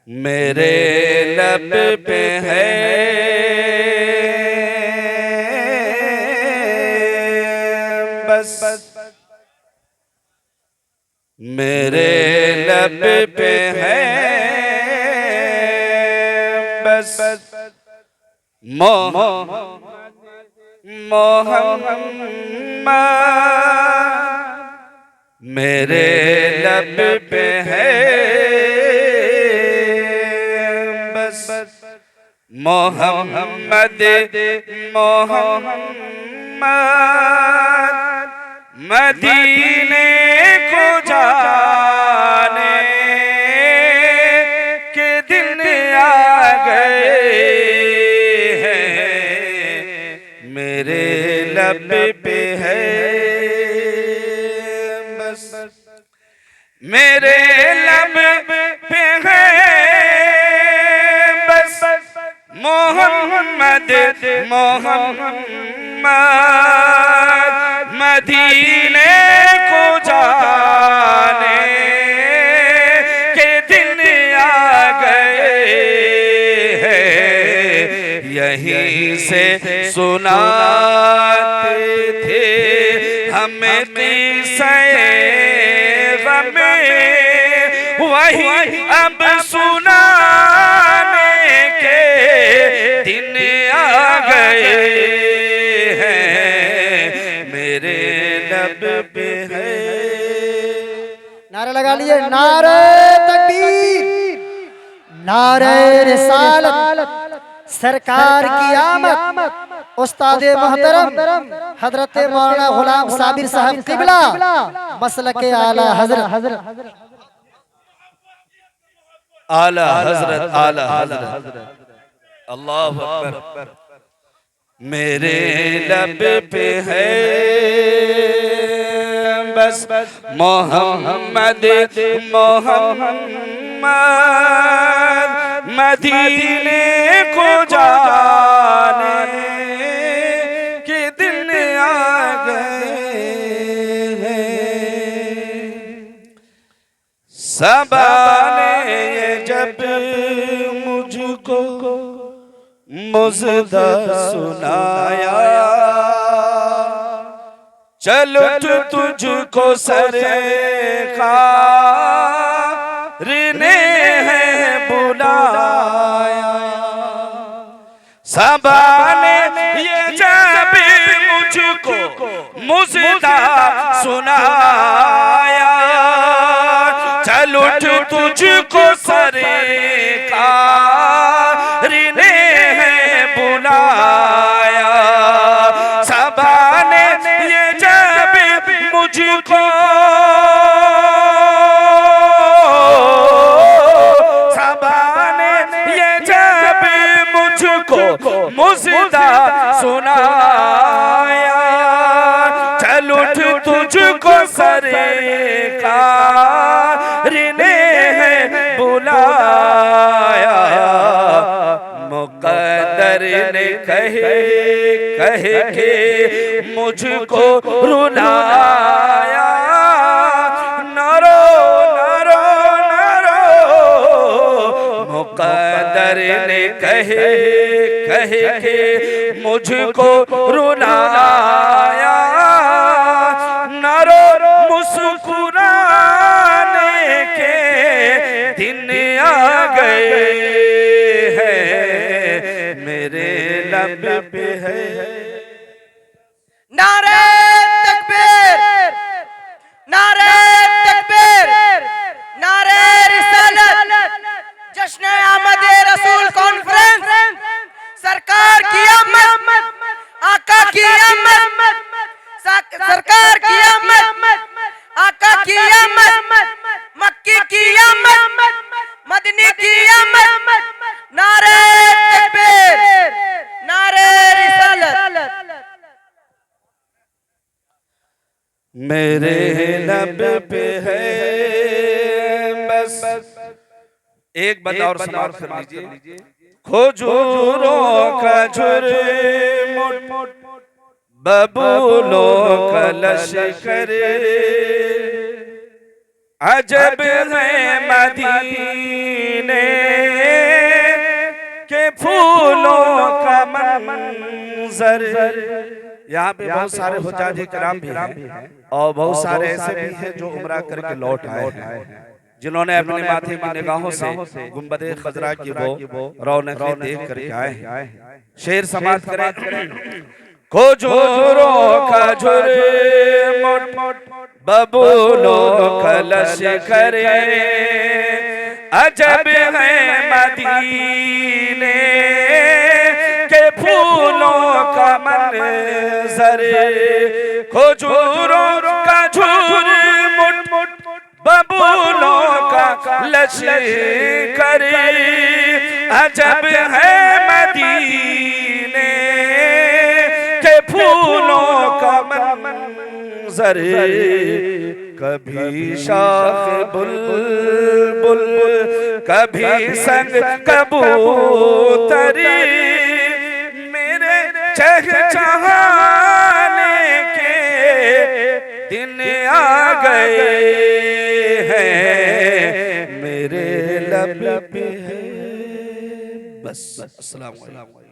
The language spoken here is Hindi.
मेरे लब पे है बस, मेरे लब पे है बस मोहम्मद, मेरे लब पे है बस मोहम्मद मोहम्मद, मदीने को जाने के दिन आ गए हैं, मेरे लब पे है बस, मेरे लब पे है बस मोहम्मद मोहम्मद, मदीने को जाने के दिन आ गए हैं, यहीं से सुनाते थे हमें किस्से गम, वही अब सुनाने के दिन आ गए हैं, मेरे लब पे है। नारे लगा लिए, नारे तकबीर, नारे रिसालत, सरकार की आमद, उस्ताद मोहतरम हजरत मौलाना गुलाम साबिर साहब किबला मसलके आला हजरत, आला हजरत, आला हजरत, अल्लाहु अकबर। मेरे लब पे है बस मोहम्मद मोहम्मद, मदीने को जाने के दिन आ गए हैं, सबाने जब मुझको मुज़दा सुनाया, चलो तुझको सरकार ने है बुलाया, सबाने ये जब मुझको मुज़दा सुनाया, चलो तुझको सरकार ने है बुलाया, सबाने ये जब मुझको मुज़दा सुनाया, चल उठ तुझको सरकार ने है बुलाया, मुक़द्दर ने कहे कहे के मुझको रुलाया, नरो नरो नरो, मुक़द्दर ने कहे कहे के मुझको रुलाया, नरो मुस्कुराने के दिन आ गए हैं, मेरे लब पे है। नारे तकबीर, नारे तकबीर, नारे रिसालत, जश्न आमद रसूल कॉन्फ्रेंस, सरकार की आमद, आका की आमद, सरकार की आमद, आका की आमद, मक्की की आमद, मदनी की आमद, नारे तकबीर, नारे रिसालत। मेरे लब पे है बस, एक बात और समाप्त कर लीजिए, खजूरों का झुरमुट बबूलों का लश्कर, अजब है मदीने मंजर। यहाँ पे बहुत सारे हुज्जाज किराम भी हैं और बहुत सारे ऐसे भी हैं जो उम्रा करके लौट आए हैं, जिन्होंने अपने माथे की निगाहों से गुंबदे खजरा की वो रौनकें देख करके आए हैं। शेर समाप्त करें। खोजूरों का झुर मोट बबूलों का लश्कर, अजब है मदीने के फूलों का मंजर। खोजूरों का झुर मोट बबूलों का लश्कर, अजब है मदीने के फूलों का मंजर। कभी शाख बुलबुल कभी संग कबूतर, मेरे चहचहाने के दिन आ गए हैं, मेरे लब पे है बस। अस्सलाम वालेकुम।